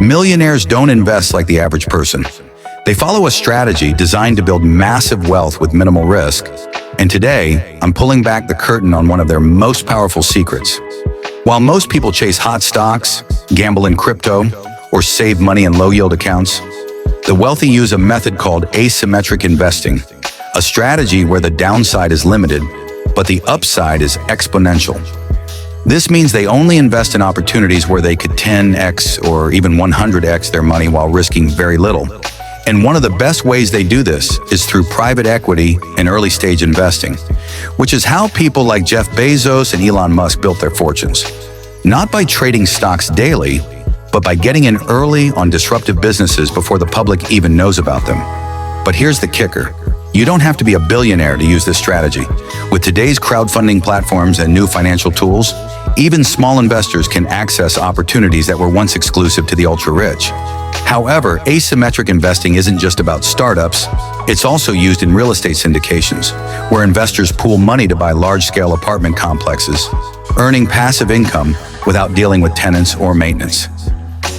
Millionaires don't invest like the average person. They follow a strategy designed to build massive wealth with minimal risk. And today, I'm pulling back the curtain on one of their most powerful secrets. While most people chase hot stocks, gamble in crypto, or save money in low-yield accounts, the wealthy use a method called asymmetric investing, a strategy where the downside is limited, but the upside is exponential. This means they only invest in opportunities where they could 10x or even 100x their money while risking very little. And one of the best ways they do this is through private equity and early-stage investing, which is how people like Jeff Bezos and Elon Musk built their fortunes. Not by trading stocks daily, but by getting in early on disruptive businesses before the public even knows about them. But here's the kicker. You don't have to be a billionaire to use this strategy. With today's crowdfunding platforms and new financial tools, even small investors can access opportunities that were once exclusive to the ultra-rich. However, asymmetric investing isn't just about startups. It's also used in real estate syndications, where investors pool money to buy large-scale apartment complexes, earning passive income without dealing with tenants or maintenance.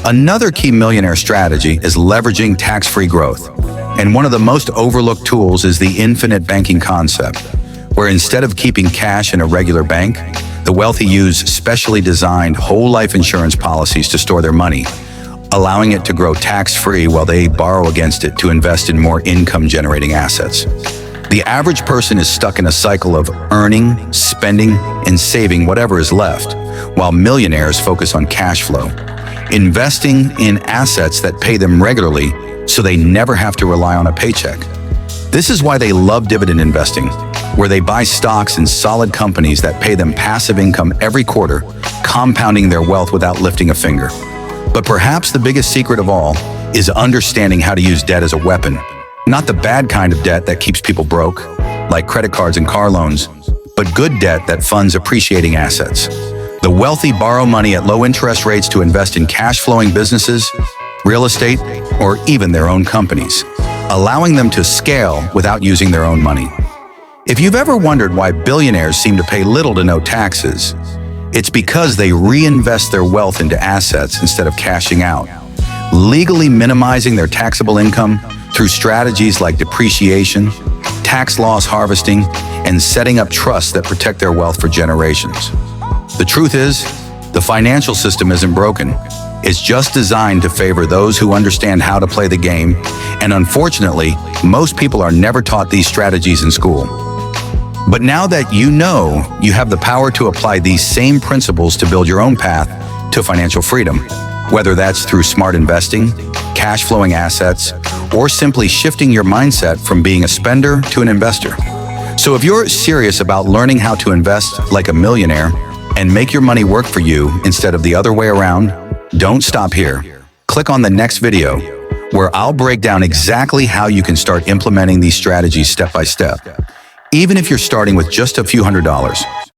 Another key millionaire strategy is leveraging tax-free growth. And one of the most overlooked tools is the infinite banking concept, where instead of keeping cash in a regular bank, the wealthy use specially designed whole life insurance policies to store their money, allowing it to grow tax-free while they borrow against it to invest in more income-generating assets. The average person is stuck in a cycle of earning, spending, and saving whatever is left, while millionaires focus on cash flow, investing in assets that pay them regularly so they never have to rely on a paycheck. This is why they love dividend investing, where they buy stocks in solid companies that pay them passive income every quarter, compounding their wealth without lifting a finger. But perhaps the biggest secret of all is understanding how to use debt as a weapon. Not the bad kind of debt that keeps people broke, like credit cards and car loans, but good debt that funds appreciating assets. The wealthy borrow money at low interest rates to invest in cash-flowing businesses, real estate, or even their own companies, allowing them to scale without using their own money. If you've ever wondered why billionaires seem to pay little to no taxes, it's because they reinvest their wealth into assets instead of cashing out, legally minimizing their taxable income through strategies like depreciation, tax loss harvesting, and setting up trusts that protect their wealth for generations. The truth is, the financial system isn't broken. It's just designed to favor those who understand how to play the game, and unfortunately, most people are never taught these strategies in school. But now that you know, you have the power to apply these same principles to build your own path to financial freedom, whether that's through smart investing, cash-flowing assets, or simply shifting your mindset from being a spender to an investor. So if you're serious about learning how to invest like a millionaire and make your money work for you instead of the other way around, don't stop here. Click on the next video, where I'll break down exactly how you can start implementing these strategies step by step, even if you're starting with just a few $100s.